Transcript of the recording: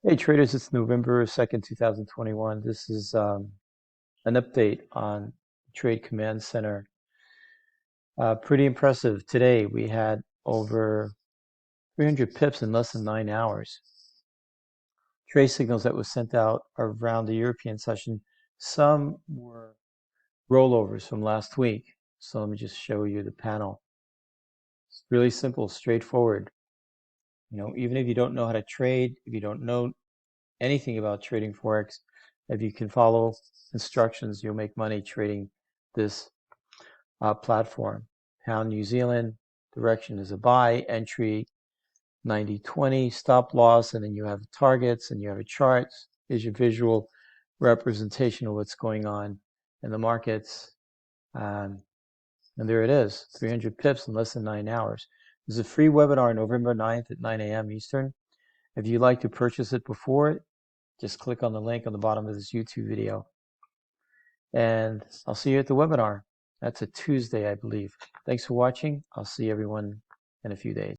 Hey traders, it's November 2nd, 2021. This is an update on Trade Command Center. Pretty impressive. Today we had over 300 pips in less than 9 hours. Trade signals that was sent out around the European session. Some were rollovers from last week. So let me just show you the panel. It's really simple, straightforward. Even if you don't know how to trade, if you don't know anything about trading Forex, if you can follow instructions, you'll make money trading this platform. Pound New Zealand, direction is a buy, entry 90.20, stop loss, and then you have targets and you have a chart. Is your visual representation of what's going on in the markets. Um, and there it is, 300 pips in less than 9 hours. There's a free webinar November 9th at 9 a.m. Eastern. If you'd like to purchase it before, just click on the link on the bottom of this YouTube video. And I'll see you at the webinar. That's a Tuesday, I believe. Thanks for watching. I'll see everyone in a few days.